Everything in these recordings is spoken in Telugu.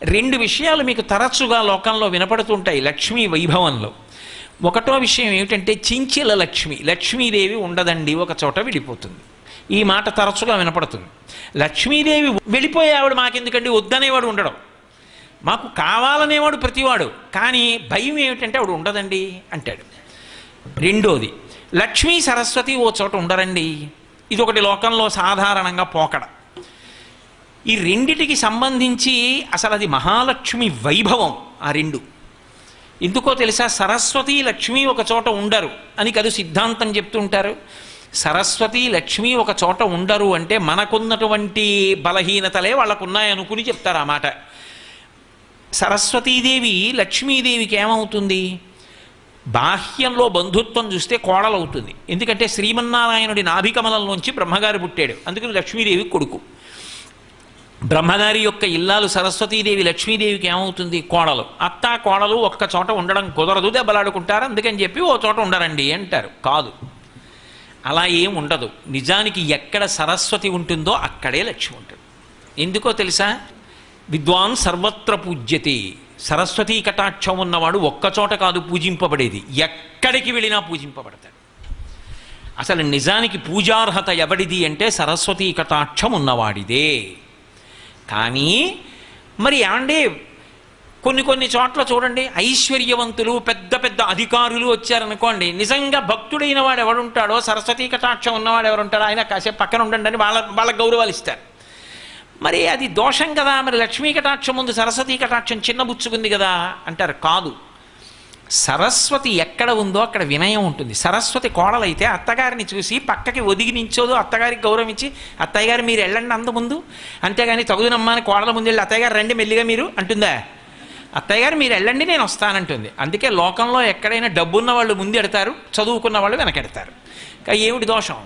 రెండు విషయాలు మీకు తరచుగా లోకంలో వినపడుతుంటాయి లక్ష్మీ వైభవంలో. ఒకటో విషయం ఏమిటంటే చించిల లక్ష్మి, లక్ష్మీదేవి ఉండదండి, ఒక చోట విడిపోతుంది. ఈ మాట తరచుగా వినపడుతుంది. లక్ష్మీదేవి వెళ్ళిపోయే ఆవిడ మాకెందుకండి, వద్దనేవాడు ఉండడం, మాకు కావాలనేవాడు ప్రతివాడు, కానీ భయం ఏమిటంటే ఆవిడ ఉండదండి అంటాడు. రెండోది, లక్ష్మీ సరస్వతి ఓ చోట ఉండరండి, ఇది ఒకటి లోకంలో సాధారణంగా పోకడ. ఈ రెండిటికి సంబంధించి అసలు అది మహాలక్ష్మి వైభవం ఆ రెండు. ఎందుకో తెలుసా? సరస్వతి లక్ష్మి ఒక చోట ఉండరు అని కదా సిద్ధాంతం చెప్తుంటారు. సరస్వతి లక్ష్మి ఒక చోట ఉండరు అంటే మనకున్నటువంటి బలహీనతలే వాళ్ళకున్నాయనుకుని చెప్తారు ఆ మాట. సరస్వతీదేవి లక్ష్మీదేవికి ఏమవుతుంది? బాహ్యంలో బంధుత్వం చూస్తే కోడలవుతుంది. ఎందుకంటే శ్రీమన్నారాయణుడి నాభికమలంలోంచి బ్రహ్మగారు పుట్టాడు, అందుకని లక్ష్మీదేవి కొడుకు. బ్రహ్మగారి యొక్క ఇల్లాలు సరస్వతీదేవి లక్ష్మీదేవికి ఏమవుతుంది? కోడలు. అత్త కోడలు ఒక్క చోట ఉండడం కుదరదు, దెబ్బలాడుకుంటారు, అందుకని చెప్పి ఓ చోట ఉండరండి అంటారు. కాదు, అలా ఏం ఉండదు. నిజానికి ఎక్కడ సరస్వతి ఉంటుందో అక్కడే లక్ష్మి ఉంటుంది. ఎందుకో తెలుసా? విద్వాన్ సర్వత్ర పూజ్యతే. సరస్వతీ కటాక్షం ఉన్నవాడు ఒక్కచోట కాదు పూజింపబడేది, ఎక్కడికి వెళ్ళినా పూజింపబడతాడు. అసలు నిజానికి పూజార్హత ఎవడిది అంటే సరస్వతీ కటాక్షం ఉన్నవాడిదే. కానీ మరి ఏమంటే కొన్ని చోట్ల చూడండి, ఐశ్వర్యవంతులు పెద్ద పెద్ద అధికారులు వచ్చారనుకోండి, నిజంగా భక్తుడైన వాడు ఎవడుంటాడో, సరస్వతీ కటాక్షం ఉన్నవాడు ఎవరుంటాడో ఆయన కాసేపు పక్కన ఉండండి అని వాళ్ళకి గౌరవాలు ఇస్తారు. మరి అది దోషం కదా, మరి లక్ష్మీ కటాక్షం ముందు సరస్వతీ కటాక్షం చిన్నబుచ్చుకుంది కదా అంటారు. కాదు, సరస్వతి ఎక్కడ ఉందో అక్కడ వినయం ఉంటుంది. సరస్వతి కోడలైతే అత్తగారిని చూసి పక్కకి ఒదిగి నించోదు, అత్తగారికి గౌరవం ఇచ్చి అత్తయ్య గారు మీరు వెళ్ళండి అంత ముందు, అంతేగాని తగుదనమ్మాని కోడల ముందు వెళ్ళి అత్తయ్య గారు రండి మెల్లిగా మీరు అంటుందా? అత్తయ్య గారు మీరు వెళ్ళండి నేను వస్తానంటుంది. అందుకే లోకంలో ఎక్కడైనా డబ్బున్న వాళ్ళు ముందు ఎడతారు, చదువుకున్న వాళ్ళు వెనకెడతారు. ఏమిటి దోషం?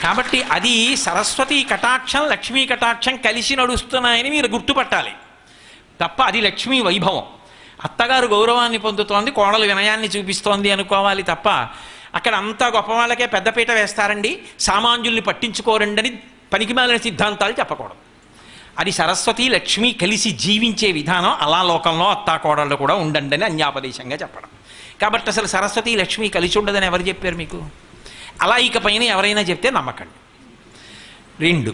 కాబట్టి అది సరస్వతీ కటాక్షం లక్ష్మీ కటాక్షం కలిసి నడుస్తున్నాయని మీరు గుర్తుపట్టాలి తప్ప అది లక్ష్మీ వైభవం. అత్తగారు గౌరవాన్ని పొందుతోంది, కోడలు వినయాన్ని చూపిస్తోంది అనుకోవాలి తప్ప అక్కడ అంతా గొప్ప వాళ్ళకే పెద్దపీట వేస్తారండి, సామాన్యుల్ని పట్టించుకోరండి అని పనికిమాలిన సిద్ధాంతాలు చెప్పకూడదు. అది సరస్వతి లక్ష్మి కలిసి జీవించే విధానం. అలా లోకంలో అత్తా కోడళ్ళు కూడా ఉండండి అని అన్యాపదేశంగా చెప్పడం. కాబట్టి అసలు సరస్వతి లక్ష్మి కలిసి ఉండదని ఎవరు చెప్పారు మీకు? అలా ఇకపైన ఎవరైనా చెప్తే నమ్మకండి. రెండు,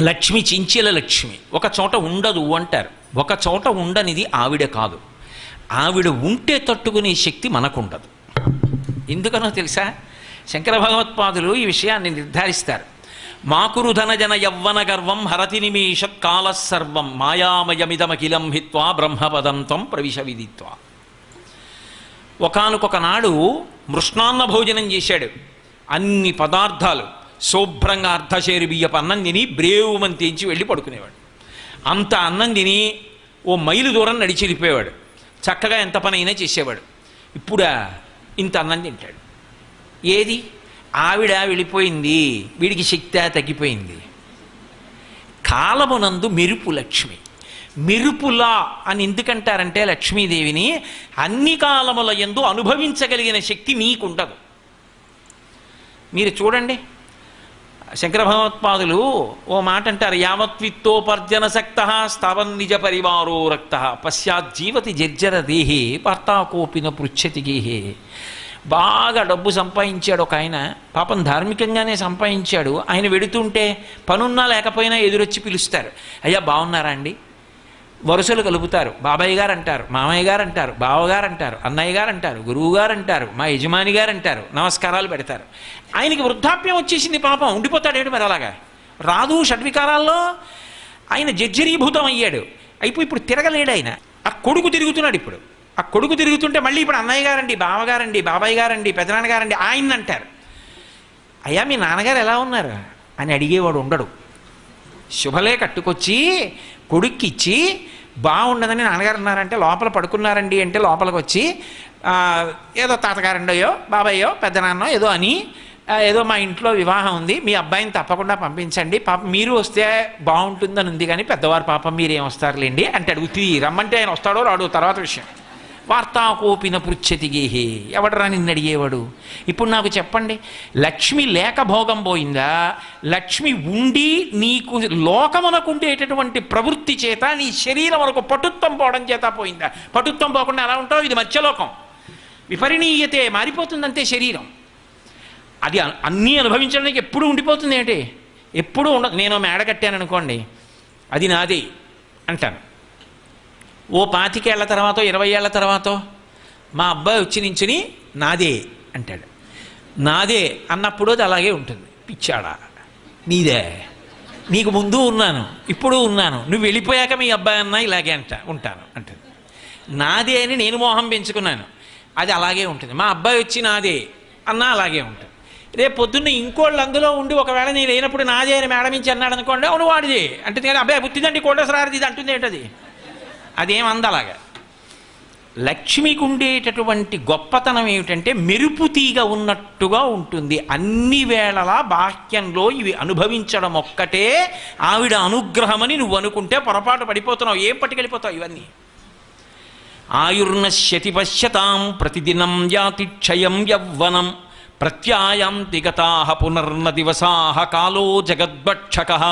లక్ష్మి చించిల లక్ష్మి ఒక చోట ఉండదు అంటారు. ఒక చోట ఉండనిది ఆవిడ కాదు, ఆవిడ ఉంటే తట్టుకునే శక్తి మనకుండదు. ఎందుకనో తెలుసా? శంకర భగవత్పాదులు ఈ విషయాన్ని నిర్ధారిస్తారు. మాకురు ధనజన యవ్వన గర్వం హరతి నిమేషత్ కాలసర్వం మాయామయమిదమఖిలం హిత్వా బ్రహ్మపదం త్వం ప్రవిశ విదిత్వా. ఒకానొక నాడు మృష్ణాన్న భోజనం చేశాడు. అన్ని పదార్థాలు శుభ్రంగా అర్ధశేరు బియ్యపు అన్నం తిని బ్రేవుమని తెంచి వెళ్ళి పడుకునేవాడు. అంత అన్నం తిని ఓ మైలు దూరం నడిచి వెళ్ళిపోయేవాడు. చక్కగా ఎంత పని అయినా చేసేవాడు. ఇప్పుడా ఇంత అన్నం తింటాడు. ఏది? ఆవిడ వెళ్ళిపోయింది, వీడికి శక్తి తగ్గిపోయింది. కాలమునందు మెరుపు లక్ష్మి. మెరుపులా అని ఎందుకంటారంటే లక్ష్మీదేవిని అన్ని కాలముల యందు అనుభవించగలిగిన శక్తి నీకుండదు. మీరు చూడండి, శంకర భగవత్పాదులు ఓ మాట అంటారు, యావత్విత్తోపర్జన సక్త స్థావన్ నిజ పరివారో రక్త పశ్చాజ్జీవతి జర్జర దేహే భర్తాకోపిన పృచ్ఛతి గేహే. బాగా డబ్బు సంపాదించాడు ఒక ఆయన, పాపం ధార్మికంగానే సంపాదించాడు. ఆయన వెడుతుంటే పనున్నా లేకపోయినా ఎదురొచ్చి పిలుస్తారు, అయ్యా బాగున్నారా అండి, వరుసలు కలుపుతారు. బాబాయ్ గారు అంటారు, మామయ్య గారు అంటారు, బావగారు అంటారు, అన్నయ్య గారు అంటారు, గురువు గారు అంటారు, మా యజమాని గారు అంటారు, నమస్కారాలు పెడతారు. ఆయనకి వృద్ధాప్యం వచ్చేసింది, పాపం ఉండిపోతాడేమిటి మరి అలాగా? రాదు షడ్వికారాల్లో ఆయన జర్జరీభూతం అయ్యాడు. ఇప్పుడు తిరగలేడు ఆయన. ఆ కొడుకు తిరుగుతున్నాడు. ఇప్పుడు ఆ కొడుకు తిరుగుతుంటే మళ్ళీ ఇప్పుడు అన్నయ్య గారండి, బావగారండి, బాబాయ్ గారండి, పెదనాన్నగారండి ఆయన అంటారు. అయ్యా మీ నాన్నగారు ఎలా ఉన్నారు అని అడిగేవాడు ఉండడు. శుభలే కట్టుకొచ్చి కొడుక్కి ఇచ్చి బాగుండదని నాన్నగారు ఉన్నారంటే లోపల పడుకున్నారండి అంటే లోపలికి వచ్చి ఏదో తాతగారండయో బాబాయ్యో పెద్దనాన్నో ఏదో అని ఏదో మా ఇంట్లో వివాహం ఉంది, మీ అబ్బాయిని తప్పకుండా పంపించండి, పాపం మీరు వస్తే బాగుంటుందని ఉంది, కానీ పెద్దవారు పాపం మీరేం వస్తారులేండి అంటే అడుగుతుంది. రమ్మంటే ఆయన వస్తాడో రాడో తర్వాత విషయం, వార్తాకోపిన పృచ్ఛతి గేహే, ఎవడరా నిన్ను అడిగేవాడు? ఇప్పుడు నాకు చెప్పండి, లక్ష్మి లేక భోగం పోయిందా, లక్ష్మి ఉండి నీకు లోకమునకు ఉండేటటువంటి ప్రవృత్తి చేత నీ శరీరం వరకు పటుత్వం పోవడం చేత పోయిందా? పటుత్వం పోకుండా ఎలా ఉంటావు? ఇది మత్స్యలోకం, విపరిణీయతే, మారిపోతుందంతే శరీరం. అది అన్నీ అనుభవించడానికి ఎప్పుడు ఉండిపోతుంది ఏంటి? ఎప్పుడూ ఉండదు. నేను మేడ కట్టాను అనుకోండి, అది నాదే అంటాను. ఓ 25 ఏళ్ల తర్వాత 20 ఏళ్ల తర్వాత మా అబ్బాయి వచ్చి నించుని నాదే అంటాడు. నాదే అన్నప్పుడు అది అలాగే ఉంటుంది. పిచ్చాడా, నీదే, నీకు ముందు ఉన్నాను, ఇప్పుడు ఉన్నాను, నువ్వు వెళ్ళిపోయాక మీ అబ్బాయి అన్నా ఇలాగే ఉంటాను అంటాడు. నాదే అని నేను మోహం పెంచుకున్నాను, అది అలాగే ఉంటుంది. మా అబ్బాయి వచ్చి నాదే అన్నా అలాగే ఉంటుంది. రేపు పొద్దున్న ఇంకోళ్ళు అందులో ఉండి ఒకవేళ నేను లేనప్పుడు నాదే అని మేడం నుంచి అన్నాడు అనుకోండి, అవును వాడిదే అంటే, నేను అబ్బాయి పుట్టిందండి కోటేశ్వరారిది ఇది అంటుంది ఏంటది? అదేం అందలాగా. లక్ష్మికి ఉండేటటువంటి గొప్పతనం ఏమిటంటే మెరుపు తీగ ఉన్నట్టుగా ఉంటుంది. అన్ని వేళలా బాహ్యంలో ఇవి అనుభవించడం ఒక్కటే ఆవిడ అనుగ్రహమని నువ్వు అనుకుంటే పొరపాటు పడిపోతున్నావు. ఏం పట్టుకెళ్ళిపోతావు ఇవన్నీ? ఆయుర్నశ్యతి పశ్యతాం ప్రతిదినం యాతి క్షయం యవ్వనం ప్రత్యాయాంతి గతాః పునర్న దివసాః కాలో జగద్భక్షకః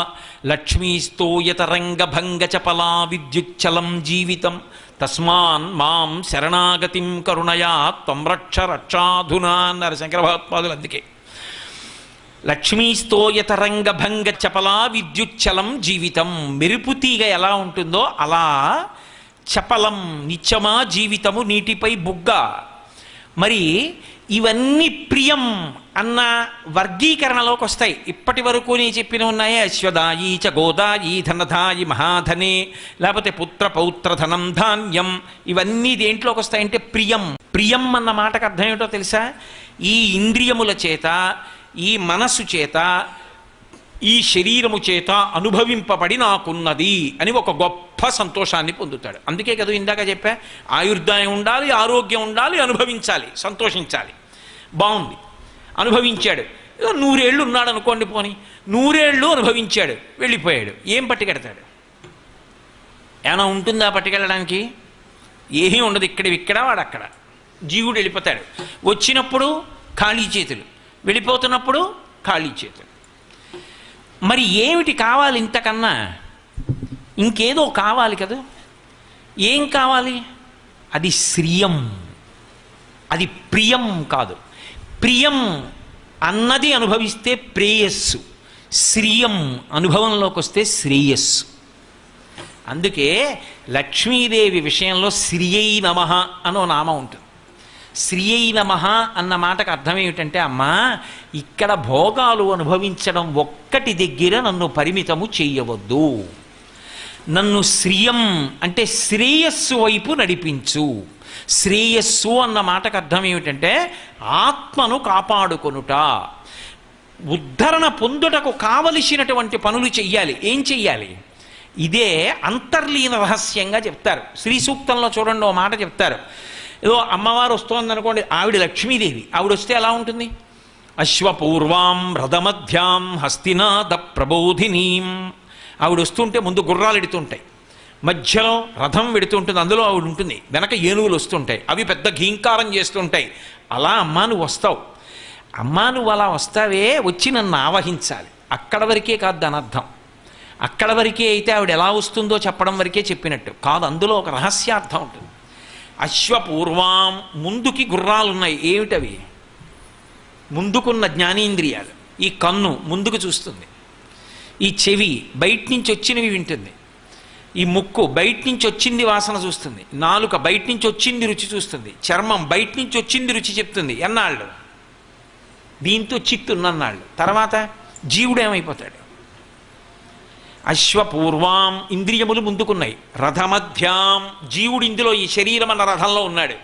లక్ష్మీస్తోయతరంగభంగచపలా విద్యుచ్చలం జీవితం తస్మాన్ మాం శరణాగతిం కరుణయా త్వం రక్ష రక్షాధునా అన్నారు శంకర భగవత్పాదులు. అందుకే లక్ష్మీస్తోయతరంగభంగచపలా విద్యుచ్చలం జీవితం, మెరుపు తీగ ఎలా ఉంటుందో అలా చపలం నిత్యమా జీవితము నీటిపై బుగ్గ. మరి ఇవన్నీ ప్రియం అన్న వర్గీకరణలోకి వస్తాయి. ఇప్పటి వరకు నేను చెప్పిన ఉన్నాయే, అశ్వదాయి చ గోదాయి ధనధాయి మహాధనే, లేకపోతే పుత్ర పౌత్ర ధనం ధాన్యం, ఇవన్నీ దేంట్లోకి వస్తాయంటే ప్రియం. ప్రియం అన్న మాటకు అర్థం ఏమిటో తెలుసా? ఈ ఇంద్రియముల చేత, ఈ మనస్సు చేత, ఈ శరీరము చేత అనుభవింపబడి నాకున్నది అని ఒక గొప్ప సంతోషాన్ని పొందుతాడు. అందుకే కదా ఇందాక చెప్పా, ఆయుర్దాయం ఉండాలి, ఆరోగ్యం ఉండాలి, అనుభవించాలి, సంతోషించాలి. బాగుంది, అనుభవించాడు. 100 ఏళ్ళు ఉన్నాడు అనుకోండి, పోని 100 ఏళ్ళు అనుభవించాడు, వెళ్ళిపోయాడు. ఏం పట్టుకెడతాడు? ఏమైనా ఉంటుందా పట్టుకెళ్ళడానికి? ఏమీ ఉండదు. ఇక్కడ వాడు అక్కడ. జీవుడు వెళ్ళిపోతాడు. వచ్చినప్పుడు ఖాళీ చేతులు, వెళ్ళిపోతున్నప్పుడు ఖాళీ చేతులు. మరి ఏమిటి కావాలి ఇంతకన్నా? ఇంకేదో కావాలి కదా. ఏం కావాలి? అది శ్రియం, అది ప్రియం కాదు. ప్రియం అన్నది అనుభవిస్తే ప్రేయస్సు, శ్రియం అనుభవంలోకి వస్తే శ్రేయస్సు. అందుకే లక్ష్మీదేవి విషయంలో శ్రియై నమః అనో నామం ఉంటుంది. శ్రియై నమః అన్న మాటకు అర్థం ఏమిటంటే, అమ్మా ఇక్కడ భోగాలు అనుభవించడం ఒక్కటి దగ్గర నన్ను పరిమితము చెయ్యవద్దు, నన్ను శ్రియం అంటే శ్రేయస్సు వైపు నడిపించు. శ్రేయస్సు అన్న మాటకు అర్థం ఏమిటంటే ఆత్మను కాపాడుకొనుట, ఉద్ధరణ పొందుటకు కావలసినటువంటి పనులు చెయ్యాలి. ఏం చెయ్యాలి? ఇదే అంతర్లీన రహస్యంగా చెప్తారు. శ్రీ సూక్తంలో చూడండి, ఓ మాట చెప్తారు. ఏదో అమ్మవారు వస్తోందనుకోండి, ఆవిడ లక్ష్మీదేవి, ఆవిడ వస్తే ఎలా ఉంటుంది? అశ్వపూర్వాం రథమధ్యాం హస్తినాద ప్రబోధినీం. ఆవిడ వస్తుంటే ముందు గుర్రాలు ఎడుతుంటాయి, మధ్యలో రథం వెడుతుంటుంది, అందులో ఆవిడ ఉంటుంది, వెనక ఏనుగులు వస్తుంటాయి, అవి పెద్ద ఘీంకారం చేస్తుంటాయి. అలా అమ్మా నువ్వు వస్తావు, అమ్మా నువ్వు అలా వస్తావే, వచ్చి నన్ను ఆవహించాలి. అక్కడ వరకే కాదు దాని అర్థం. అక్కడ వరకే అయితే ఆవిడ ఎలా వస్తుందో చెప్పడం వరకే చెప్పినట్టు కాదు, అందులో ఒక రహస్యార్థం ఉంటుంది. అశ్వపూర్వాం, ముందుకి గుర్రాలున్నాయి. ఏమిటవి? ముందుకున్న జ్ఞానేంద్రియాలు. ఈ కన్ను ముందుకు చూస్తుంది, ఈ చెవి బయట నుంచి వచ్చినవి వింటుంది, ఈ ముక్కు బయట నుంచి వచ్చింది వాసన చూస్తుంది, నాలుక బయట నుంచి వచ్చింది రుచి చూస్తుంది, చర్మం బయట నుంచి వచ్చింది రుచి చెప్తుంది. ఎన్నాళ్ళు? దీంతో చిత్తున్నన్నాళ్ళు. తర్వాత జీవుడు ఏమైపోతాడు? అశ్వపూర్వాం, ఇంద్రియములు ముందుకున్నాయి. రథమధ్యాం, జీవుడు ఇందులో ఈ శరీరం అన్న రథంలో ఉన్నాడు.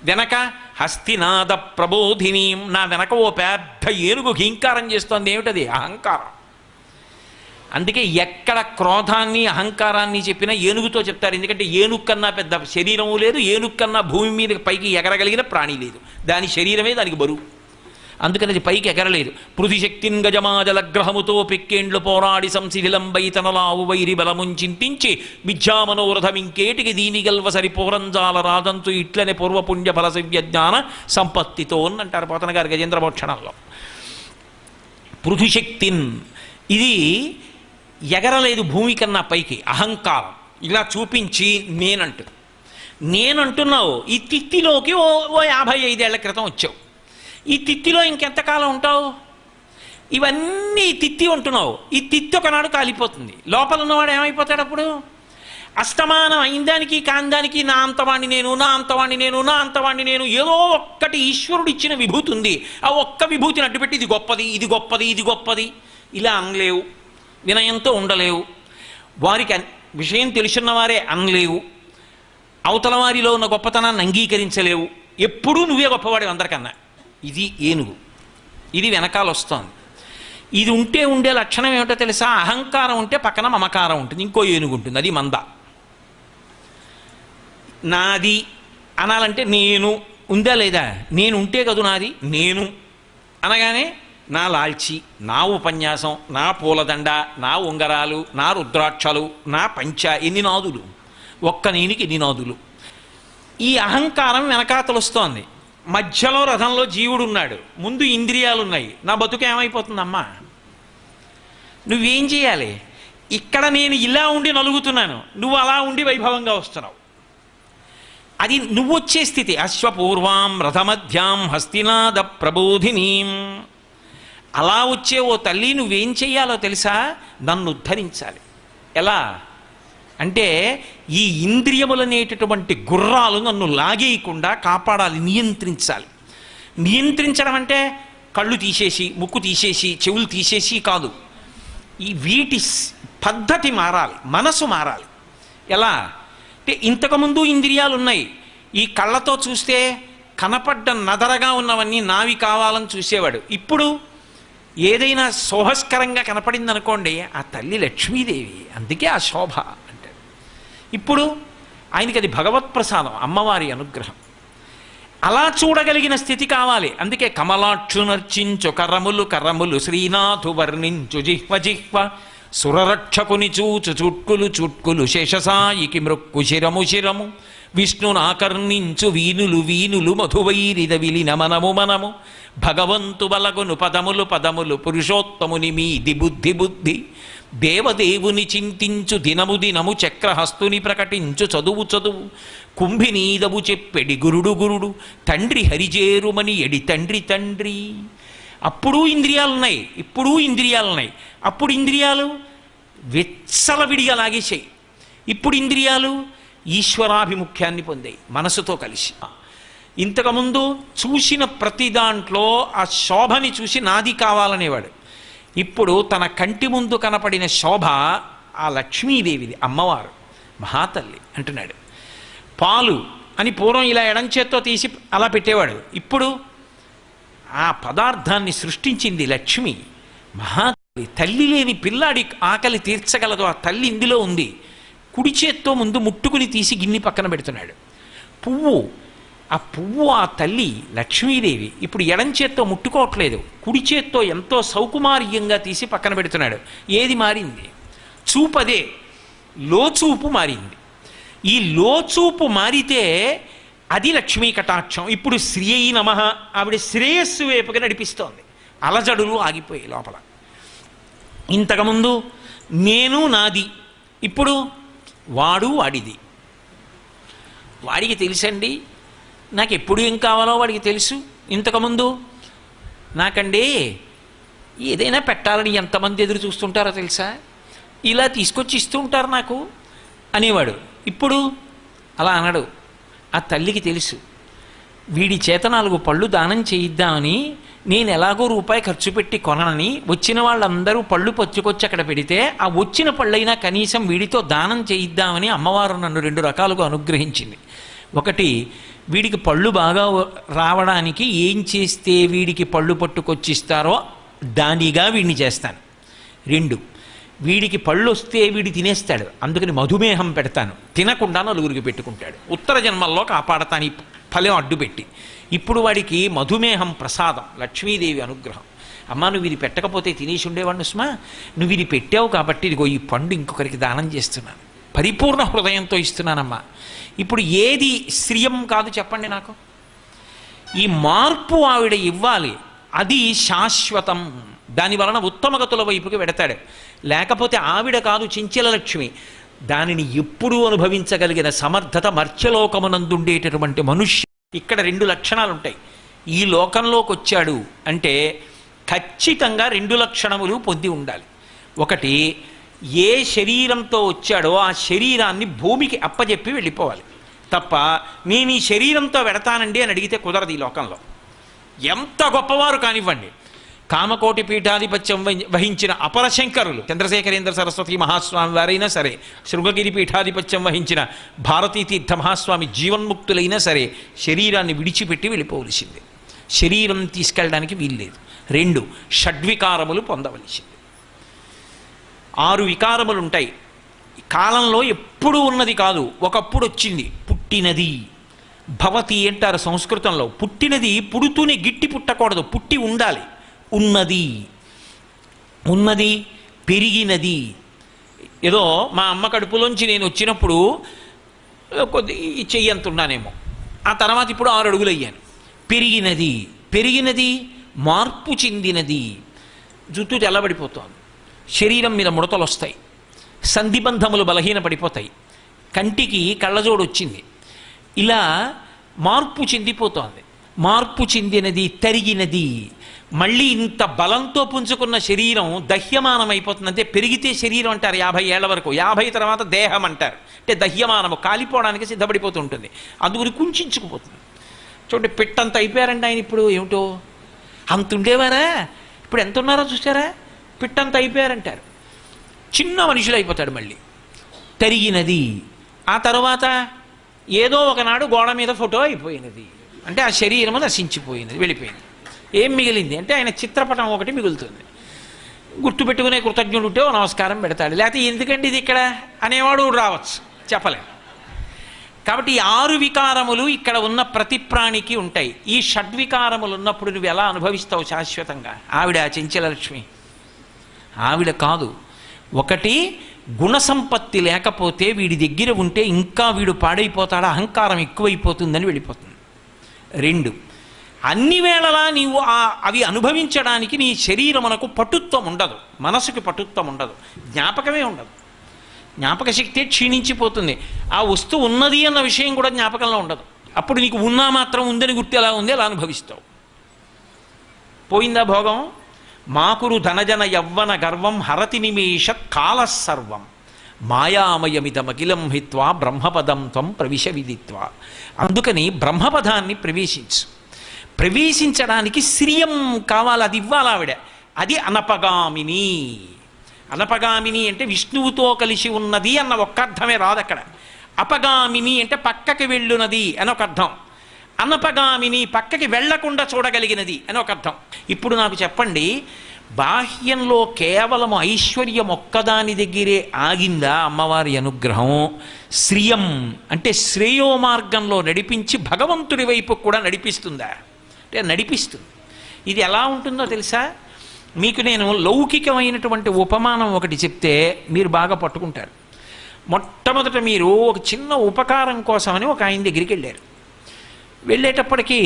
వెనక హస్తినాద ప్రబోధినీం, నా వెనక ఓ పెద్ద ఏనుగు ఘీంకారం చేస్తోంది. ఏమిటది? అహంకారం. అందుకే ఎక్కడ క్రోధాన్ని అహంకారాన్ని చెప్పినా ఏనుగుతో చెప్తారు. ఎందుకంటే ఏనుగు కన్నా పెద్ద శరీరము లేదు, ఏనుగు కన్నా భూమి మీద పైకి ఎగరగలిగిన ప్రాణి లేదు. దాని శరీరమే దానికి బరువు. అందుకని అది పైకి ఎగరలేదు. పృథిశక్తిన్ గజమాజలగ్రహముతో పెక్కేండ్లు పోరాడి సంశిథిలంబై తనలావు వైరి బలముంచింతించి మిథ్యామనోరథం ఇంకేటికి దీనిగల్వ సరిపోరంజాల రాజంతు ఇట్లనే పూర్వపుణ్య ఫల జ్ఞాన సంపత్తితో అని అంటారు పోతన గారు గజేంద్ర మోక్షణంలో. పృథుశక్తిన్ ఇది ఎగరలేదు భూమి కన్నా పైకి, అహంకారం ఇలా చూపించి నేనంటున్నావు. ఈ తిత్తిలోకి ఓ 55 ఏళ్ల క్రితం వచ్చావు. ఈ తిత్తిలో ఇంకెంతకాలం ఉంటావు? ఇవన్నీ తిత్తి ఉంటున్నావు. ఈ తిత్తి ఒకనాడు కాలిపోతుంది. లోపల ఉన్నవాడు ఏమైపోతాడు అప్పుడు? అస్తమానం అయిందానికి కాందానికి నా అంతవాణ్ణి నేను, నా అంతవాణ్ణి నేను, నా అంతవాణ్ణి నేను, ఏదో ఒక్కటి ఈశ్వరుడు ఇచ్చిన విభూతి ఉంది. ఆ ఒక్క విభూతిని అడ్డుపెట్టి ఇది గొప్పది, ఇది గొప్పది, ఇది గొప్పది ఇలా అనలేవు. వినయంతో ఉండలేవు. వారికి విషయం తెలుసున్న వారే అనలేవు. అవతల వారిలో ఉన్న గొప్పతనాన్ని అంగీకరించలేవు. ఎప్పుడూ నువ్వే గొప్పవాడు అందరికన్నా. ఇది ఏనుగు. ఇది వెనకాల వస్తోంది. ఇది ఉండే లక్షణం ఏమిటో తెలుసా? అహంకారం ఉంటే పక్కన మమకారం ఉంటుంది. ఇంకో ఏనుగు ఉంటుంది, అది మంద. నాది అనాలంటే నేను ఉందా లేదా? నేను ఉంటే కదూ నాది. నేను అనగానే నా లాల్చి, నా ఉపన్యాసం, నా పూలదండ, నా ఉంగరాలు, నా రుద్రాక్షలు, నా పంచ, ఎన్ని నాదులు? ఒక్క నేనికి ఎన్ని నాదులు? ఈ అహంకారం వెనకాతలుస్తోంది. మధ్యలో రథంలో జీవుడు ఉన్నాడు, ముందు ఇంద్రియాలు ఉన్నాయి. నా బతుకు ఏమైపోతుందమ్మా? నువ్వేం చేయాలి? ఇక్కడ నేను ఇలా ఉండి నలుగుతున్నాను, నువ్వు అలా ఉండి వైభవంగా వస్తున్నావు. అది నువ్వు వచ్చే స్థితి. అశ్వపూర్వాం రథమధ్యాం హస్తినాద ప్రబోధినీం. అలా వచ్చే ఓ తల్లి నువ్వేం చెయ్యాలో తెలుసా? నన్ను ఉద్ధరించాలి. ఎలా అంటే ఈ ఇంద్రియములనేటటువంటి గుర్రాలు నన్ను లాగేయకుండా కాపాడాలి, నియంత్రించాలి. నియంత్రించడం అంటే కళ్ళు తీసేసి, ముక్కు తీసేసి, చెవులు తీసేసి కాదు. ఈ వీటి పద్ధతి మారాలి, మనసు మారాలి. ఎలా అంటే ఇంతకుముందు ఇంద్రియాలు ఉన్నాయి. ఈ కళ్ళతో చూస్తే కనపడ్డ నదరగా ఉన్నవన్నీ నావి కావాలని చూసేవాడు. ఇప్పుడు ఏదైనా శోభస్కరంగా కనపడింది అనుకోండి, ఆ తల్లి లక్ష్మీదేవి, అందుకే ఆ శోభ అంటాడు. ఇప్పుడు ఆయనకి అది భగవత్ప్రసాదం, అమ్మవారి అనుగ్రహం. అలా చూడగలిగిన స్థితి కావాలి. అందుకే కమలాక్షు నర్చించు కరములు కరములు శ్రీనాథు వర్ణించు జిహ్వ జిహ్వ సురరక్షకుని చూచు చుట్కులు చుట్కులు శేషసాయికి మృక్కు శిరము శిరము విష్ణునాకర్ణించు వీనులు వీనులు మధువైరిద విలిన మనము మనము భగవంతు బలగును పదములు పదములు పురుషోత్తముని మీది బుద్ధి బుద్ధి దేవదేవుని చింతించు దినము దినము చక్రహస్తుని ప్రకటించు చదువు చదువు కుంభినీదవు చెప్పెడి గురుడు గురుడు తండ్రి హరిజేరుమని ఎడి తండ్రి తండ్రి. అప్పుడు ఇంద్రియాలున్నాయి, ఇప్పుడు ఇంద్రియాలున్నాయి. అప్పుడు ఇంద్రియాలు విచ్చలవిడిగా లాగేసాయి. ఇప్పుడు ఇంద్రియాలు ఈశ్వరాభిముఖ్యాన్ని పొందాయి మనసుతో కలిసి. ఇంతకుముందు చూసిన ప్రతి దాంట్లో ఆ శోభని చూసి నాది కావాలనేవాడు. ఇప్పుడు తన కంటి ముందు కనపడిన శోభ ఆ లక్ష్మీదేవిది, అమ్మవారు మహాతల్లి అంటున్నాడు. పాలు అని పూర్వం ఇలా ఎడంచేత్తో తీసి అలా పెట్టేవాడు. ఇప్పుడు ఆ పదార్థాన్ని సృష్టించింది లక్ష్మి, మహాతల్లి. తల్లి లేని పిల్లాడి ఆకలి తీర్చగలదు ఆ తల్లి ఇందులో ఉంది. కుడి చేత్తో ముందు ముట్టుకుని తీసి గిన్నె పక్కన పెడుతున్నాడు. పువ్వు, ఆ పువ్వు ఆ తల్లి లక్ష్మీదేవి. ఇప్పుడు ఎడం చేత్తో ముట్టుకోవట్లేదు, కుడి చేత్తో ఎంతో సౌకుమార్యంగా తీసి పక్కన పెడుతున్నాడు. ఏది మారింది? చూపదే, లోచూపు మారింది. ఈ లోచూపు మారితే అది లక్ష్మీ కటాక్షం. ఇప్పుడు శ్రీ నమః, ఆవిడ శ్రేయస్సు వైపుగా నడిపిస్తోంది. అలజడులు ఆగిపోయి లోపల. ఇంతకుముందు నేను నాది, ఇప్పుడు వాడు వాడిది. వాడికి తెలుసండి, నాకు ఎప్పుడు ఏం కావాలో వాడికి తెలుసు. ఇంతకుముందు నాకండి ఏదైనా పెట్టాలని ఎంతమంది ఎదురు చూస్తుంటారో తెలుసా, ఇలా తీసుకొచ్చి ఇస్తూ ఉంటారు నాకు అనేవాడు. ఇప్పుడు అలా అనడు. ఆ తల్లికి తెలుసు, వీడి చేత 4 పళ్ళు దానం చేయిద్దామని నేను ఎలాగో రూపాయి ఖర్చు పెట్టి కొనని, వచ్చిన వాళ్ళందరూ పళ్ళు పచ్చుకొచ్చి అక్కడ పెడితే ఆ వచ్చిన పళ్ళైనా కనీసం వీడితో దానం చేయిద్దామని అమ్మవారు నన్ను 2 రకాలుగా అనుగ్రహించింది. ఒకటి, వీడికి పళ్ళు బాగా రావడానికి ఏం చేస్తే వీడికి పళ్ళు పట్టుకొచ్చిస్తారో దానిగా వీడిని చేస్తాను. 2, వీడికి పళ్ళు వస్తే వీడి తినేస్తాడు, అందుకని మధుమేహం పెడతాను, తినకుండా నలుగురికి పెట్టుకుంటాడు, ఉత్తర జన్మల్లో కాపాడతాను ఈ ఫలం అడ్డుపెట్టి. ఇప్పుడు వాడికి మధుమేహం ప్రసాదం, లక్ష్మీదేవి అనుగ్రహం. అమ్మ నువ్వు ఇది పెట్టకపోతే తినేసి ఉండేవాడిని సుమా, నువ్వు ఇది పెట్టావు కాబట్టి ఇదిగో ఈ పండు ఇంకొకరికి దానం చేస్తున్నాను, పరిపూర్ణ హృదయంతో ఇస్తున్నానమ్మా. ఇప్పుడు ఏది శ్రియం కాదు చెప్పండి నాకు? ఈ మార్పు ఆవిడ ఇవ్వాలి, అది శాశ్వతం. దానివలన ఉత్తమగతుల వైపుకి వెడతాడు. లేకపోతే ఆవిడ కాదు చించల లక్ష్మి, దానిని ఎప్పుడూ అనుభవించగలిగిన సమర్థత మర్త్యలోకమునందుండేటటువంటి మనుష్య. ఇక్కడ 2 లక్షణాలు ఉంటాయి. ఈ లోకంలోకి వచ్చాడు అంటే ఖచ్చితంగా 2 లక్షణములు పొంది ఉండాలి. ఒకటి, ఏ శరీరంతో వచ్చాడో ఆ శరీరాన్ని భూమికి అప్పజెప్పి వెళ్ళిపోవాలి తప్ప నేను ఈ శరీరంతో వెడతానండి అని అడిగితే కుదరదు. ఈ లోకంలో ఎంత గొప్పవారు కానివ్వండి, కామకోటి పీఠాధిపత్యం వహించిన అపరశంకరులు చంద్రశేఖరేంద్ర సరస్వతి మహాస్వామి వారైనా సరే, శృంగగిరి పీఠాధిపత్యం వహించిన భారతీ తీర్థ మహాస్వామి జీవన్ముక్తులైనా సరే శరీరాన్ని విడిచిపెట్టి వెళ్ళిపోవలసిందే. శరీరం తీసుకెళ్ళడానికి వీల్లేదు. 2 షడ్వికారములు పొందవలసింది. 6 వికారములు ఉంటాయి. కాలంలో ఎప్పుడూ ఉన్నది కాదు, ఒకప్పుడు వచ్చింది. పుట్టినది భవతి అంటారు సంస్కృతంలో. పుట్టినది పుడుతూనే గిట్టి పుట్టకూడదు, పుట్టి ఉండాలి. ఉన్నది, ఉన్నది పెరిగినది. ఏదో మా అమ్మ కడుపులోంచి నేను వచ్చినప్పుడు కొద్ది చెయ్యంతున్నానేమో, ఆ తర్వాత ఇప్పుడు 6 అడుగులు అయ్యాను. పెరిగినది, పెరిగినది మార్పు చెందినది. జుట్టు తెల్లబడిపోతోంది, శరీరం మీద ముడతలు వస్తాయి, సంధిబంధములు బలహీనపడిపోతాయి, కంటికి కళ్ళజోడు వచ్చింది. ఇలా మార్పు చెందిపోతోంది. మార్పు చెందినది, తరిగినది. మళ్ళీ ఇంత బలంతో పుంజుకున్న శరీరం దహ్యమానం అయిపోతుంది. అంటే పెరిగితే శరీరం అంటారు 50 ఏళ్ల వరకు, 50 తర్వాత దేహం అంటారు. అంటే దహ్యమానము, కాలిపోవడానికి సిద్ధపడిపోతూ ఉంటుంది. అందుకని కుంచుకుపోతుంది. చూడండి, పిట్టంత అయిపోయారండి ఆయన. ఇప్పుడు ఏమిటో అంత ఉండేవారా, ఇప్పుడు ఎంత ఉన్నారో చూసారా? పిట్టంత అయిపోయారంటారు. చిన్న మనుషులు అయిపోతాడు. మళ్ళీ తరిగినది. ఆ తర్వాత ఏదో ఒకనాడు గోడ మీద ఫోటో అయిపోయినది, అంటే ఆ శరీరము నశించిపోయినది, వెళ్ళిపోయింది. ఏం మిగిలింది అంటే ఆయన చిత్రపటం ఒకటి మిగులుతుంది. గుర్తుపెట్టుకునే కృతజ్ఞుడు ఉంటే నమస్కారం పెడతాడు, లేకపోతే ఎందుకండి ఇది ఇక్కడ అనేవాడు రావచ్చు, చెప్పలేం. కాబట్టి ఈ 6 వికారములు ఇక్కడ ఉన్న ప్రతి ప్రాణికి ఉంటాయి. ఈ షడ్వికారములు ఉన్నప్పుడు నువ్వు ఎలా అనుభవిస్తావు శాశ్వతంగా? ఆవిడ చెంచలక్ష్మి ఆవిడ కాదు. ఒకటి, గుణసంపత్తి లేకపోతే వీడి దగ్గర ఉంటే ఇంకా వీడు పాడైపోతాడు, అహంకారం ఎక్కువైపోతుందని వెళ్ళిపోతుంది. 2, అన్ని వేళలా నీవు అవి అనుభవించడానికి నీ శరీరమునకు పటుత్వం ఉండదు, మనసుకి పటుత్వం ఉండదు, జ్ఞాపకమే ఉండదు. జ్ఞాపక శక్తి క్షీణించిపోతుంది. ఆ వస్తువు ఉన్నది అన్న విషయం కూడా జ్ఞాపకంలో ఉండదు. అప్పుడు నీకు ఉన్నా మాత్రం ఉందని గుర్తు ఎలా ఉంది అలా అనుభవిస్తావు. పోయిందా భోగం? మాకురు ధనజన యవ్వన గర్వం హరతి నిమేష కాలసర్వం మాయామయమిదమఖిలం హిత్వా బ్రహ్మపదం త్వం ప్రవిశ విదిత్వా. అందుకని బ్రహ్మపదాన్ని ప్రవేశించు. ప్రవేశించడానికి శ్రియం కావాలి, అది ఇవ్వాలి ఆవిడ. అది అనపగామిని. అనపగామిని అంటే విష్ణువుతో కలిసి ఉన్నది అన్న ఒక్క అర్థమే రాదు అక్కడ. అపగామిని అంటే పక్కకి వెళ్ళునది అని ఒక అర్థం. అనపగామిని పక్కకి వెళ్లకుండా చూడగలిగినది అని ఒక అర్థం. ఇప్పుడు నాకు చెప్పండి, బాహ్యంలో కేవలం ఐశ్వర్యం ఒక్కదాని దగ్గరే ఆగిందా అమ్మవారి అనుగ్రహం? శ్రియం అంటే శ్రేయో మార్గంలో నడిపించి భగవంతుడి వైపు కూడా నడిపిస్తుందా? అంటే నడిపిస్తుంది. ఇది ఎలా ఉంటుందో తెలుసా? మీకు నేను లౌకికమైనటువంటి ఉపమానం ఒకటి చెప్తే మీరు బాగా పట్టుకుంటారు. మొట్టమొదట మీరు ఒక చిన్న ఉపకారం కోసమని ఒక ఆయన దగ్గరికి వెళ్ళారు. వెళ్ళేటప్పటికీ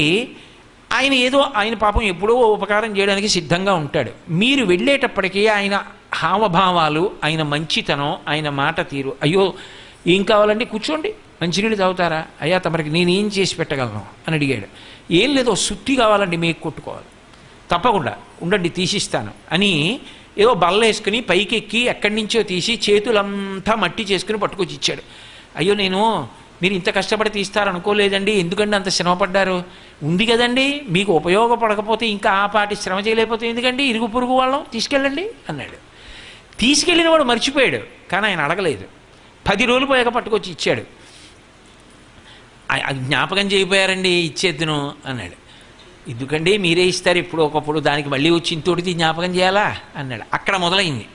ఆయన పాపం ఎప్పుడో ఉపకారం చేయడానికి సిద్ధంగా ఉంటాడు. మీరు వెళ్ళేటప్పటికీ ఆయన హావభావాలు, ఆయన మంచితనం, ఆయన మాట తీరు, అయ్యో ఏం కావాలండి, కూర్చోండి, మంచినీళ్ళు తాగుతారా, అయ్యా తమరికి నేనేం చేసి పెట్టగలను అని అడిగాడు. ఏం లేదో సుత్తి కావాలండి, మీకు కొట్టుకోవాలి, తప్పకుండా ఉండండి తీసిస్తాను అని ఏదో బల్ల వేసుకుని పైకి ఎక్కి ఎక్కడి నుంచో తీసి చేతులంతా మట్టి చేసుకుని పట్టుకొచ్చి ఇచ్చాడు. అయ్యో మీరు ఇంత కష్టపడి తీస్తారనుకోలేదండి, ఎందుకండి అంత శ్రమపడ్డారు? ఉంది కదండి, మీకు ఉపయోగపడకపోతే ఇంకా ఆ పాటి శ్రమ చేయలేకపోతే ఎందుకండి, ఇరుగు పొరుగు వాళ్ళం తీసుకెళ్ళండి అన్నాడు. తీసుకెళ్ళిన వాడు మర్చిపోయాడు, కానీ ఆయన అడగలేదు. 10 రోజులు పోయాక పట్టుకొచ్చి ఇచ్చాడు. జ్ఞాపకం చేయపోయారండి, ఇచ్చేద్దును అన్నాడు. ఎందుకండి మీరే ఇస్తారు ఎప్పుడు ఒకప్పుడు, దానికి మళ్ళీ వచ్చి ఇంతోటిది జ్ఞాపకం చేయాలా అన్నాడు. అక్కడ మొదలైంది.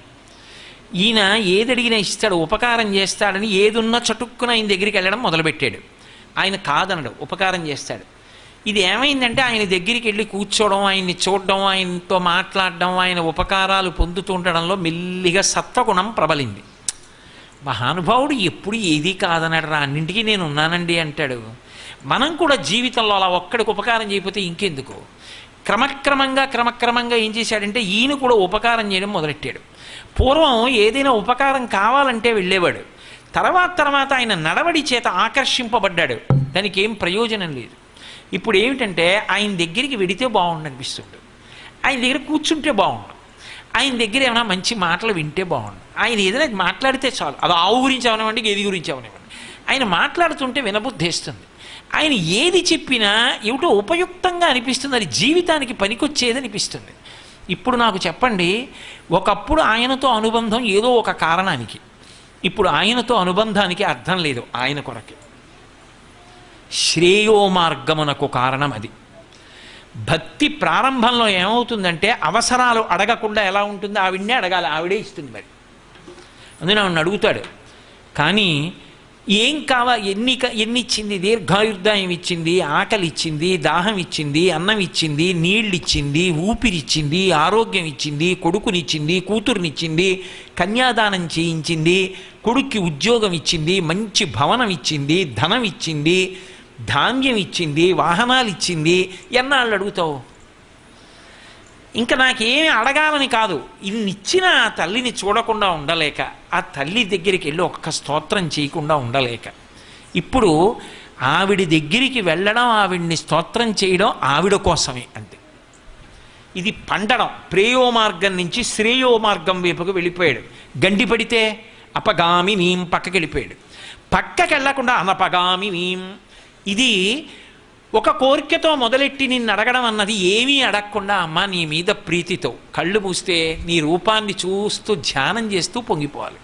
ఈయన ఏది అడిగినా ఇస్తాడు, ఉపకారం చేస్తాడని ఏదున్నా చటుక్కున ఆయన దగ్గరికి వెళ్ళడం మొదలుపెట్టాడు. ఆయన కాదనడు, ఉపకారం చేస్తాడు. ఇది ఏమైందంటే ఆయన దగ్గరికి వెళ్ళి కూర్చోవడం, ఆయన్ని చూడడం, ఆయనతో మాట్లాడడం, ఆయన ఉపకారాలు పొందుతూ ఉండడంలో మెల్లిగా సత్వగుణం ప్రబలింది. మహానుభావుడు ఎప్పుడు ఏది కాదనడరా, అన్నింటికీ నేను ఉన్నానండి అంటాడు. మనం కూడా జీవితంలో అలా ఒక్కడికి ఉపకారం చేయకపోతే ఇంకెందుకు? క్రమక్రమంగా ఏం చేశాడంటే ఈయన కూడా ఉపకారం చేయడం మొదలెట్టాడు. పూర్వం ఏదైనా ఉపకారం కావాలంటే వెళ్ళేవాడు. తర్వాత ఆయన నడవడి చేత ఆకర్షింపబడ్డాడు, దానికి ఏం ప్రయోజనం లేదు. ఇప్పుడు ఏమిటంటే ఆయన దగ్గరికి వెడితే బాగుండు అనిపిస్తుంది, ఆయన దగ్గర కూర్చుంటే బాగుండు, ఆయన దగ్గర ఏమైనా మంచి మాటలు వింటే బాగుండు. ఆయన ఏదైనా మాట్లాడితే చాలు, అది ఆవు గురించి అవనివ్వండి, గేది గురించి అవనివ్వండి, ఆయన మాట్లాడుతుంటే వినబుద్ధేస్తుంది. ఆయన ఏది చెప్పినా ఏమిటో ఉపయుక్తంగా అనిపిస్తుంది, అది జీవితానికి పనికొచ్చేది అనిపిస్తుంది. ఇప్పుడు నాకు చెప్పండి, ఒకప్పుడు ఆయనతో అనుబంధం ఏదో ఒక కారణానికి, ఇప్పుడు ఆయనతో అనుబంధానికి అర్థం లేదు. ఆయన కొరకే శ్రేయో మార్గమునకు కారణం అది. భక్తి ప్రారంభంలో ఏమవుతుందంటే అవసరాలు అడగకుండా ఎలా ఉంటుంది, ఆవిడనే అడగాలి, ఆవిడే ఇస్తుంది. మరి అందుకని ఆవిడని అడుగుతాడు. కానీ ఏం ఎన్ని ఇచ్చింది? దీర్ఘాయుర్దాయం ఇచ్చింది, ఆకలి ఇచ్చింది, దాహం ఇచ్చింది, అన్నం ఇచ్చింది, నీళ్ళు ఇచ్చింది, ఊపిరిచ్చింది, ఆరోగ్యం ఇచ్చింది, కొడుకునిచ్చింది, కూతురునిచ్చింది, కన్యాదానం చేయించింది, కొడుక్కి ఉద్యోగం ఇచ్చింది, మంచి భవనం ఇచ్చింది, ధనం ఇచ్చింది, ధాన్యం ఇచ్చింది, వాహనాలు ఇచ్చింది. ఎన్నాళ్ళు అడుగుతావు? ఇంకా నాకేమి అడగాలని కాదు, ఇన్నిచ్చిన ఆ తల్లిని చూడకుండా ఉండలేక, ఆ తల్లి దగ్గరికి వెళ్ళి ఒక్క స్తోత్రం చేయకుండా ఉండలేక, ఇప్పుడు ఆవిడ దగ్గరికి వెళ్ళడం, ఆవిడ్ని స్తోత్రం చేయడం ఆవిడ కోసమే. అంతే. ఇది పండడం. ప్రేయో మార్గం నుంచి శ్రేయో మార్గం వైపుకు వెళ్ళిపోయాడు. గండి పడితే అపగామి నీం పక్కకి వెళ్ళిపోయాడు. పక్కకి వెళ్ళకుండా అనపగామి నీం. ఇది ఒక కోరికతో మొదలెట్టి నిన్ను అడగడం అన్నది ఏమీ అడగకుండా, అమ్మ నీ మీద ప్రీతితో కళ్ళు మూస్తే నీ రూపాన్ని చూస్తూ ధ్యానం చేస్తూ పొంగిపోవాలి.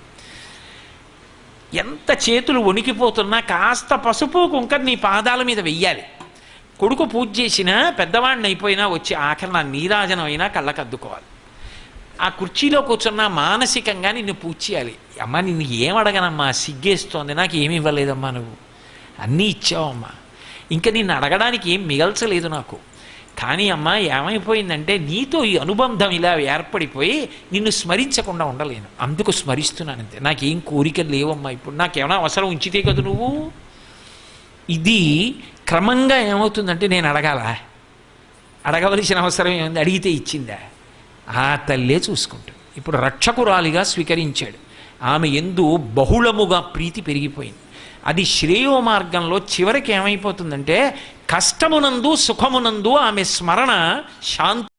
ఎంత చేతులు వణికిపోతున్నా కాస్త పసుపు కుంకర నీ పాదాల మీద వెయ్యాలి. కొడుకు పూజ చేసినా, పెద్దవాడిని అయిపోయినా వచ్చి ఆఖరి నా నీరాజనం అయినా కళ్ళకు అద్దుకోవాలి. ఆ కుర్చీలో కూర్చున్నా మానసికంగా నిన్ను పూజ చేయాలి. అమ్మ నిన్ను ఏం అడగనమ్మా, సిగ్గేస్తోంది, నాకు ఏమి ఇవ్వలేదమ్మా, నువ్వు అన్నీ ఇచ్చావమ్మా, ఇంకా నిన్ను అడగడానికి ఏం మిగల్చలేదు నాకు. కానీ అమ్మ ఏమైపోయిందంటే నీతో ఈ అనుబంధం ఇలా ఏర్పడిపోయి నిన్ను స్మరించకుండా ఉండలేను, అందుకు స్మరిస్తున్నానంతే, నాకేం కోరికలు లేవమ్మా, ఇప్పుడు నాకేమైనా అవసరం ఉంచితే కదా నువ్వు. ఇది క్రమంగా ఏమవుతుందంటే నేను అడగవలసిన అవసరం ఏముంది, అడిగితే ఇచ్చిందా? ఆ తల్లే చూసుకుంటుంది. ఇప్పుడు రక్షకురాలిగా స్వీకరించాడు. ఆమె యందు బహుళముగా ప్రీతి పెరిగిపోయింది. అది శ్రేయో మార్గంలో చివరికి ఏమైపోతుందంటే కష్టమునందు సుఖమునందు ఆమె స్మరణ శాంతి